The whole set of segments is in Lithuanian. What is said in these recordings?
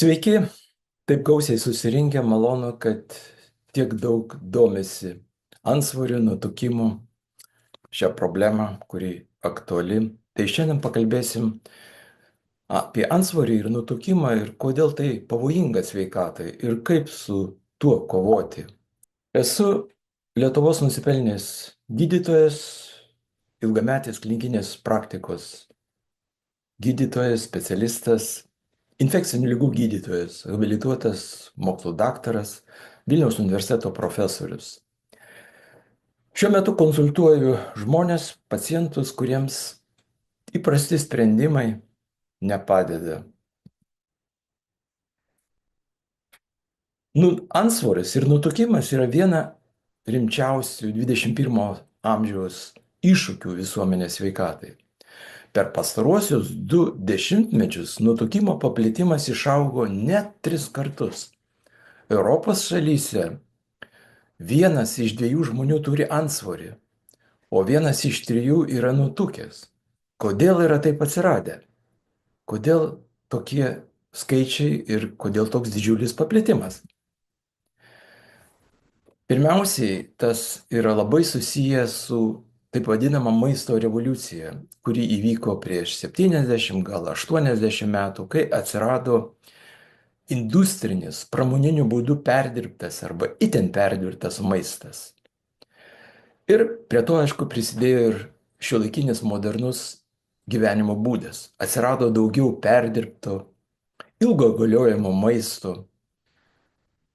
Sveiki, taip gausiai susirinkę, malonu, kad tiek daug domisi antsvoriu, nutukimu, šią problemą, kuri aktuali. Tai šiandien pakalbėsim apie antsvorį ir nutukimą ir kodėl tai pavojinga sveikatai ir kaip su tuo kovoti. Esu Lietuvos nusipelnęs gydytojas, ilgametis klinikinės praktikos gydytojas, specialistas, infekcinių ligų gydytojas, habilituotas mokslo daktaras, Vilniaus universiteto profesorius. Šiuo metu konsultuoju žmonės, pacientus, kuriems įprasti sprendimai nepadeda. Antsvoris ir nutukimas yra viena rimčiausių 21 amžiaus iššūkių visuomenės sveikatai. Per pastaruosius 2 dešimtmečius nutukimo paplitimas išaugo net 3 kartus. Europos šalyse 1 iš 2 žmonių turi antsvorį, o 1 iš 3 yra nutukęs. Kodėl yra taip atsiradę? Kodėl tokie skaičiai ir kodėl toks didžiulis paplitimas? Pirmiausiai, tas yra labai susijęs su taip vadinama maisto revoliucija, kuri įvyko prieš 70, gal 80 metų, kai atsirado industrinis, pramoniniu būdu perdirbtas arba itin perdirbtas maistas. Ir prie to, aišku, prisidėjo ir šiuolaikinis modernus gyvenimo būdas. Atsirado daugiau perdirbto, ilgo galiojimo maisto.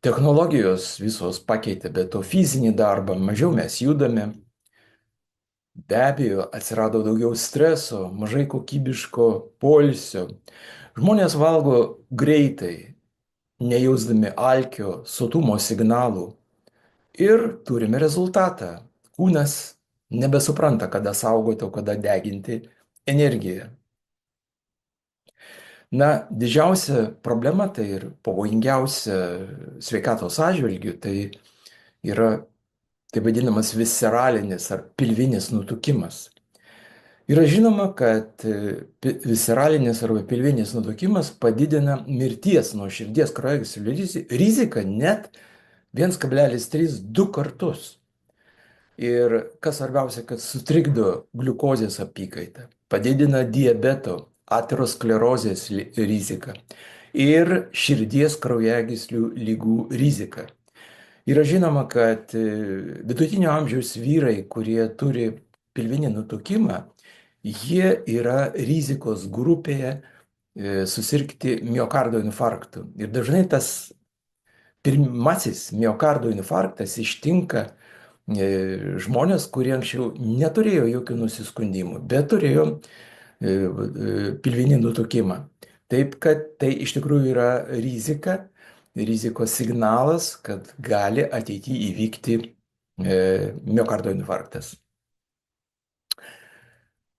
Technologijos visos pakeitė, bet to fizinį darbą, mažiau mes judame. Be abejo, atsirado daugiau streso, mažai kokybiško poilsio. Žmonės valgo greitai, nejausdami alkio, sotumo signalų. Ir turime rezultatą. Kūnas nebesupranta, kada saugoti, o kada deginti energiją. Na, didžiausia problema tai ir pavojingiausia sveikatos atžvilgiu, tai yra taip vadinamas visceralinis ar pilvinis nutukimas. Yra žinoma, kad visceralinis arba pilvinis nutukimas padidina mirties nuo širdies kraujagyslių riziką net 1,3–2 kartus. Ir kas svarbiausia, kad sutrikdo gliukozės apykaitą, padidina diabeto, aterosklerozės riziką ir širdies kraujagyslių ligų riziką. Yra žinoma, kad vidutinio amžiaus vyrai, kurie turi pilvinį nutukimą, jie yra rizikos grupėje susirgti miokardo infarktu. Ir dažnai tas pirmasis miokardo infarktas ištinka žmonės, kurie anksčiau neturėjo jokių nusiskundimų, bet turėjo pilvinį nutukimą. Taip, kad tai iš tikrųjų yra rizikos signalas, kad gali ateityje įvykti miokardo infarktas.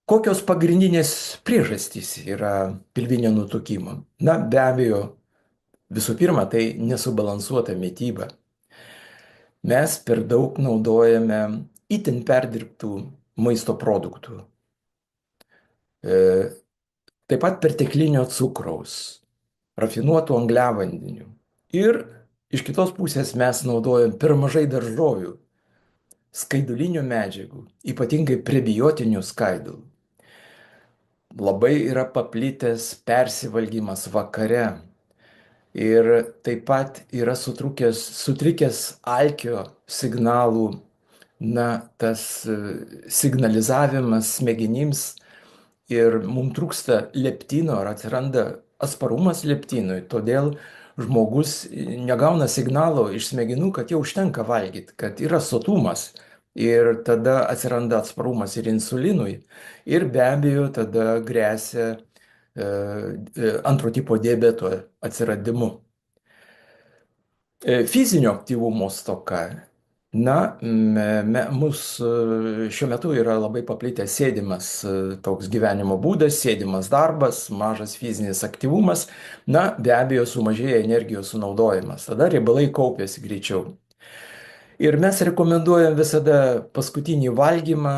Kokios pagrindinės priežastys yra pilvinio nutukimo? Na, be abejo, visų pirma, tai nesubalansuota mityba. Mes per daug naudojame itin perdirbtų maisto produktų. Taip pat perteklinio cukraus, rafinuotų angliavandenių. Ir iš kitos pusės mes naudojam per mažai daržovių, skaidulinių medžiagų, ypatingai prebiotinių skaidulų. Labai yra paplitęs persivalgymas vakare. Ir taip pat yra sutrikęs alkio signalų, tas signalizavimas smegenims ir mums trūksta leptino ar atsiranda atsparumas leptinui. Todėl žmogus negauna signalo iš smegenų, kad jau užtenka valgyti, kad yra sotumas. Ir tada atsiranda atsparumas ir insulinui. Ir be abejo tada grėsia antro tipo diabeto atsiradimu. Fizinio aktyvumo stoka. Na, mūsų šiuo metu yra labai paplitęs sėdimas toks gyvenimo būdas, sėdimas darbas, mažas fizinis aktyvumas. Na, be abejo, sumažėja energijos sunaudojimas. Tada riebalai kaupiasi greičiau. Ir mes rekomenduojam visada paskutinį valgymą,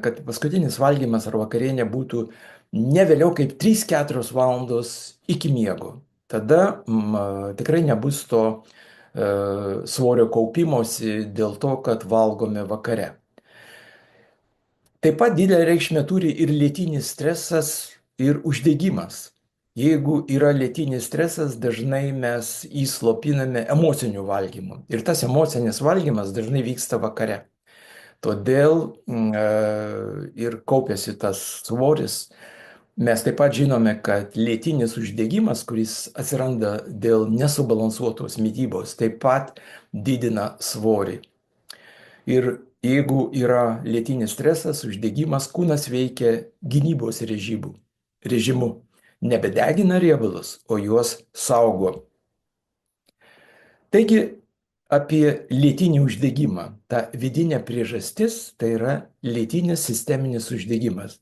kad paskutinis valgymas ar vakarienė būtų ne vėliau kaip 3–4 valandos iki miego. tada tikrai nebus to svorio kaupimosi dėl to, kad valgome vakare. Taip pat didelę reikšmę turi ir lėtinis stresas ir uždegimas. Jeigu yra lėtinis stresas, dažnai mes įslopiname emociniu valgymu. Ir tas emocinis valgymas dažnai vyksta vakare. Todėl ir kaupiasi tas svoris. Mes taip pat žinome, kad lėtinis uždegimas, kuris atsiranda dėl nesubalansuotos mitybos, taip pat didina svorį. Ir jeigu yra lėtinis stresas, uždegimas, kūnas veikia gynybos režimu. Nebedegina riebalus, o juos saugo. Taigi, apie lėtinį uždegimą. Ta vidinė priežastis tai yra lėtinis sisteminis uždegimas.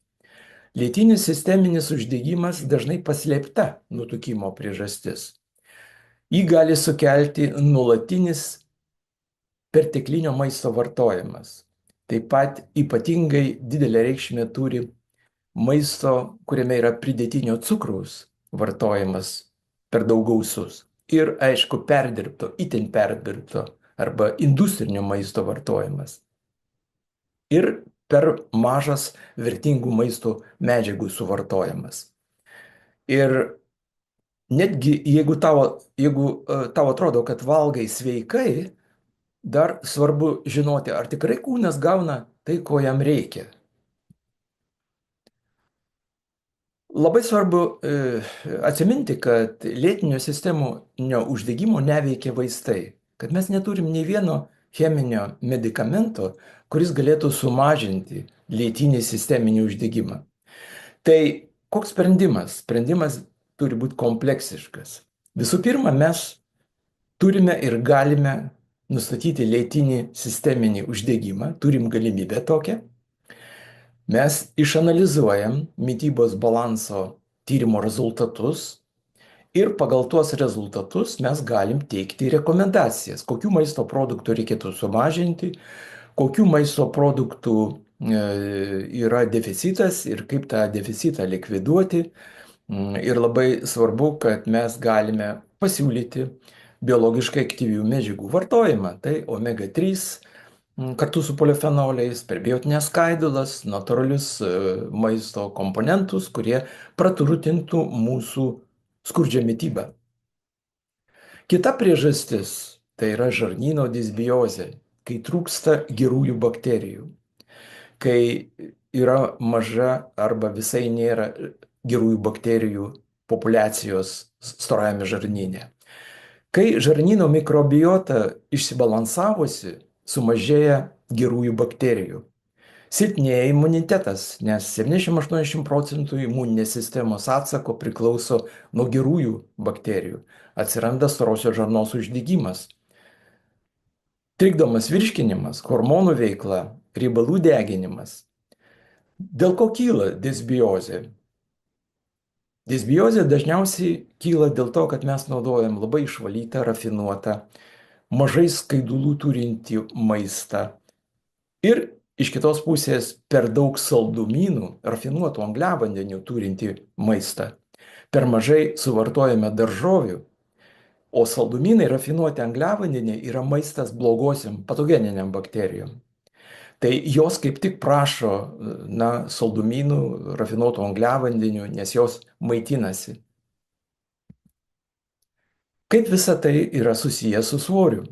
Lėtinis sisteminis uždegimas dažnai paslėpta nutukimo priežastis. Jį gali sukelti nuolatinis perteklinio maisto vartojimas. Taip pat ypatingai didelę reikšmę turi maisto, kuriame yra pridėtinio cukraus vartojimas per daug gausus. Ir aišku, perdirbto, itin perdirbto arba industrinio maisto vartojimas. Ir per mažas vertingų maisto medžiagų suvartojimas. Ir netgi jeigu tau atrodo, kad valgai sveikai, dar svarbu žinoti, ar tikrai kūnas gauna tai, ko jam reikia. Labai svarbu atsiminti, kad lėtinio sisteminio uždegimo neveikia vaistai, kad mes neturim nei vieno cheminio medikamento, kuris galėtų sumažinti lėtinį sisteminį uždegimą. Tai koks sprendimas? Sprendimas turi būti kompleksiškas. Visų pirma, mes turime ir galime nustatyti lėtinį sisteminį uždegimą, turim galimybę tokią. Mes išanalizuojam mitybos balanso tyrimo rezultatus ir pagal tuos rezultatus mes galim teikti rekomendacijas, kokių maisto produktų reikėtų sumažinti, kokių maisto produktų yra deficitas ir kaip tą deficitą likviduoti. Ir labai svarbu, kad mes galime pasiūlyti biologiškai aktyvių medžiagų vartojimą. Tai omega-3 kartu su polifenoliais, prebiotinės skaidulas, natūralius maisto komponentus, kurie praturtintų mūsų skurdžią mitybą. Kita priežastis tai yra žarnyno disbiozė, kai trūksta gerųjų bakterijų, kai yra maža arba visai nėra gerųjų bakterijų populiacijos storajame žarnyne. Kai žarnyno mikrobiota išsibalansavusi, sumažėja gerųjų bakterijų. Silpnėja imunitetas, nes 70–80% imuninės sistemos atsako priklauso nuo gerųjų bakterijų. Atsiranda storosios žarnos uždegimas. Trikdomas virškinimas, hormonų veikla, riebalų deginimas. Dėl ko kyla disbiozė? Disbiozė dažniausiai kyla dėl to, kad mes naudojam labai išvalytą, rafinuotą, mažai skaidulų turintį maistą. Ir iš kitos pusės per daug saldumynų, rafinuotų angliavandenių turintį maistą. Per mažai suvartojame daržovių, o saldumynai, rafinuoti angliavandeniai yra maistas blogosiam patogeniniam bakterijom. Tai jos kaip tik prašo saldumynų, rafinuotų angliavandenių, nes jos maitinasi. Kaip visa tai yra susijęs su svoriu?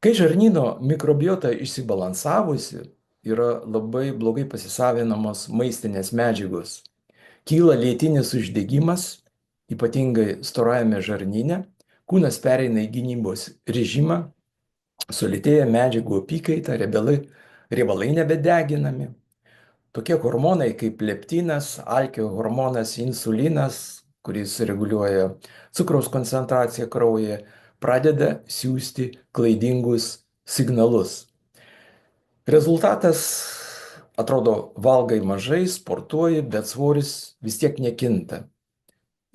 Kai žarnyno mikrobiota išsibalansavusi, yra labai blogai pasisavinamos maistinės medžiagos. Kyla lėtinis uždegimas, ypatingai storajame žarnyne, kūnas pereina į gynybos režimą, sulėtėja medžiagų apykaita, riebalai nebedeginami. Tokie hormonai kaip leptinas, alkio hormonas, insulinas, kuris reguliuoja cukraus koncentraciją kraujyje, pradeda siųsti klaidingus signalus. Rezultatas atrodo, valgai mažai, sportuoji, bet svoris vis tiek nekinta.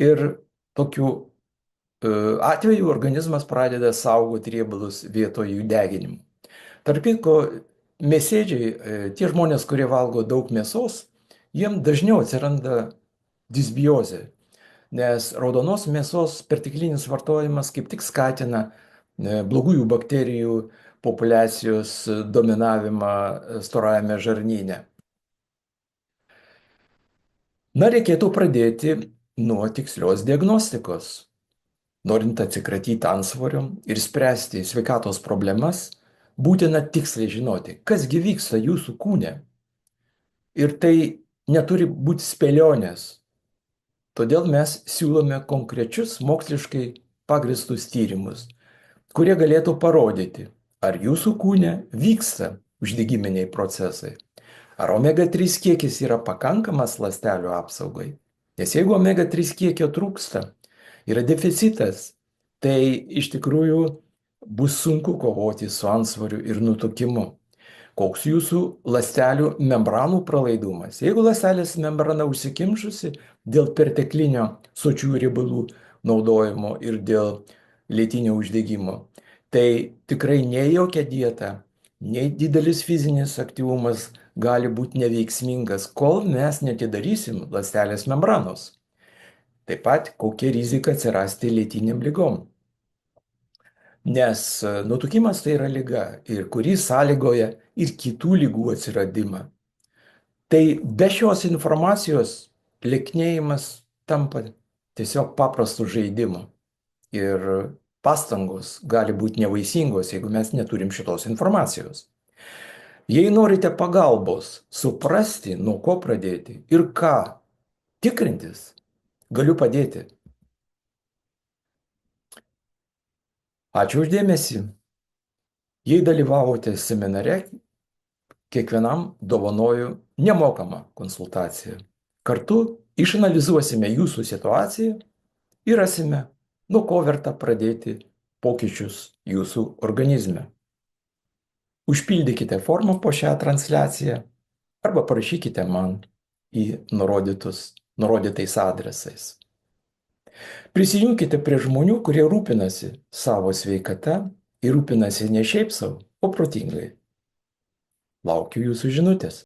Ir tokiu atveju organizmas pradeda saugoti riebalus vietoj jų deginimų. Tarp kitko, mėsėdžiai, tie žmonės, kurie valgo daug mėsos, jiem dažniau atsiranda disbiozė. nes raudonos mėsos perteklinis vartojimas kaip tik skatina blogųjų bakterijų populiacijos dominavimą storajame žarnyne. Na, reikėtų pradėti nuo tikslios diagnostikos. Norint atsikratyti antsvorio ir spręsti sveikatos problemas, būtina tiksliai žinoti, kasgi vyksta jūsų kūne. Ir tai neturi būti spėlionės. Todėl mes siūlome konkrečius moksliškai pagristus tyrimus, kurie galėtų parodyti, ar jūsų kūne vyksta uždegiminiai procesai, ar omega-3 kiekis yra pakankamas ląstelių apsaugai. Nes jeigu omega-3 kiekio trūksta, yra deficitas, tai iš tikrųjų bus sunku kovoti su antsvoriu ir nutukimu. Koks jūsų ląstelių membranų pralaidumas? Jeigu ląstelės membrana užsikimšusi dėl perteklinio sočiųjų riebalų naudojimo ir dėl lėtinio uždegimo, tai tikrai nei jokia dieta, nei didelis fizinis aktyvumas gali būti neveiksmingas, kol mes netidarysim ląstelės membranos. Taip pat kokia rizika atsirasti lėtiniam lygom. Nes nutukimas tai yra liga, ir kuri sąlygoja ir kitų lygų atsiradimą. Tai be šios informacijos lieknėjimas tampa tiesiog paprastu žaidimu. Ir pastangos gali būti nevaisingos, jeigu mes neturim šitos informacijos. Jei norite pagalbos suprasti, nuo ko pradėti ir ką tikrintis, galiu padėti. Ačiū uždėmesį. Jei dalyvavote seminare, kiekvienam dovanoju nemokamą konsultaciją. Kartu išanalizuosime jūsų situaciją ir rasime, nuo ko verta pradėti pokyčius jūsų organizme. Užpildykite formą po šią transliaciją arba parašykite man į nurodytais adresais. Prisijunkite prie žmonių, kurie rūpinasi savo sveikata ir rūpinasi ne šiaip savo, o protingai. Laukiu jūsų žinutės.